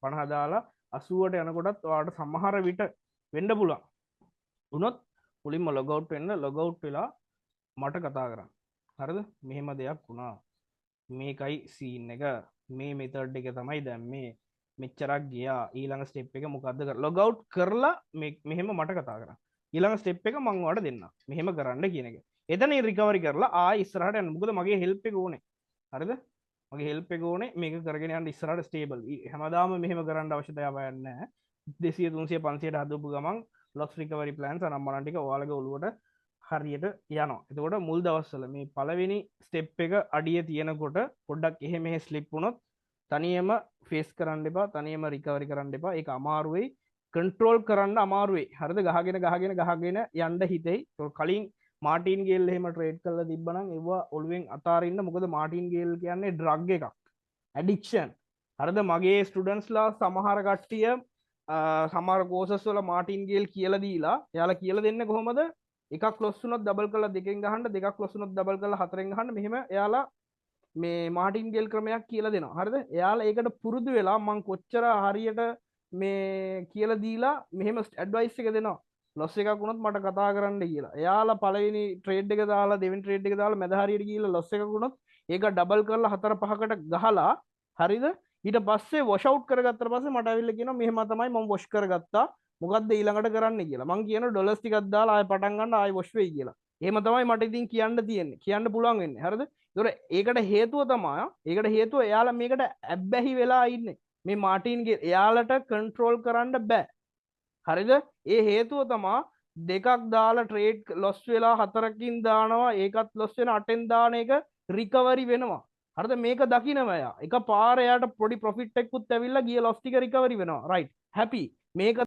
50 දාලා 80ට යනකොටත් ඔයාලට සමහර විට වෙන්න පුළුවන්. වුණොත් මුලින්ම ලොග් අවුට් වෙන්න ලොග් අවුට් වෙලා මට කතා කරන්න. හරිද? මෙහෙම දෙයක් වුණා. මේකයි සීන් එක. මේ මෙතඩ් එක තමයි දැන් මේ මෙච්චරක් ගියා. ඊළඟ ස්ටෙප් එක මොකද්ද කරලා ලොග් අවුට් කරලා මෙහෙම මට කතා කරන්න. ඊළඟ ස්ටෙප් එක මම ඔයාලට දෙන්නම්. මෙහෙම කරන්න කියන එක. එතන රිකවරි කරලා ආයෙ ඉස්සරහට යන්න. මොකද මගේ හෙල්ප් එක ඕනේ. හරිද? මගේ හෙල්ප් එක ඕනේ මේක කරගෙන යන්න ඉස්සරහට ස්ටේබල්. හැමදාම මෙහෙම කරන්න අවශ්‍යතාවයක් නැහැ. 200 300 500ට හදපු ගමන් ලොස් රිකවරි ප්ලෑන්ස් අනම්මනම් ටික ඔයාලගේ ඔළුවට හරියට යනවා. එතකොට මුල් දවස්වල මේ පළවෙනි ස්ටෙප් එක අඩිය තියෙනකොට පොඩ්ඩක් එහෙ මෙහෙ ස්ලිප් වුණොත් තනියම ෆේස් කරන්න එපා. තනියම රිකවරි කරන්න එපා. ඒක අමාරු වෙයි. කන්ට්‍රෝල් කරන්න අමාරු වෙයි. හරිද? ගහගෙන යන්න හිතෙයි. කලින් මාටින් ගේල් එහෙම ට්‍රේඩ් කරලා තිබ්බනම් ඒවා ඔළුවෙන් අතාරින්න. මොකද මාටින් ගේල් කියන්නේ ඩ්‍රග් එකක්. ඇඩික්ෂන්. හරිද? මගේ ස්ටුඩන්ට්ස්ලා සමහර කට්ටිය සමහර කෝසස් වල මාටින් ගේල් කියලා දීලා එයාලා කියලා දෙන්නේ කොහොමද? එකක් ක්ලොස් වුණොත් ඩබල් කරලා දෙකෙන් ගහන්න, දෙකක් ක්ලොස් වුණොත් ඩබල් කරලා හතරෙන් ගහන්න. මෙහෙම එයාලා මේ මාටින් ගේල් ක්‍රමයක් කියලා දෙනවා. හරිද? එයාලා ඒකට පුරුදු වෙලා මං කොච්චර හරියට මේ කියලා දීලා මෙහෙම ඇඩ්වයිස් එක දෙනවා. ලොස් එකක් වුණොත් මට කතා කරන්න කියලා. එයාලා පළවෙනි ට්‍රේඩ් එක දාලා දෙවෙනි ට්‍රේඩ් එක දාලා මැද හරියට ගිහිල්ලා ලොස් එකක් වුණොත් ඒක ඩබල් කරලා 4 5කට ගහලා හරිද? ඊට පස්සේ වොෂ් අවුට් කරගත්තට පස්සේ මට ඇවිල්ලා කියනවා මෙහෙම තමයි මම වොෂ් කරගත්තා. මොකද්ද ඊළඟට කරන්න කියලා. මං කියනවා ඩොලර්ස් ටිකක් දාලා ආයෙ පටන් ගන්න ආයෙ වොෂ් වෙයි කියලා. එහෙම තමයි මට ඉතින් කියන්න තියෙන්නේ. කියන්න පුළුවන් වෙන්නේ. හරිද? ඒකට හේතුව තමයි එයාලා මේකට ඇබ්බැහි වෙලා ඉන්නේ. මේ මාටින්ගේ එයාලට කන්ට්‍රෝල් කරන්න බෑ. හරිද? ඒ හේතුව තමා දෙකක් දාලා ට්‍රේඩ් ලොස් වෙලා 4කින් දානවා. ඒකත් ලොස් වෙන 8ෙන් දාන එක රිකවරි වෙනවා. හරිද? මේක දකිනවා එයා. එක පාර එයාට පොඩි ප්‍රොෆිට් එකකුත් ඇවිල්ලා ගිය ලොස් ටික රිකවරි වෙනවා. රයිට්. හැපි. මේක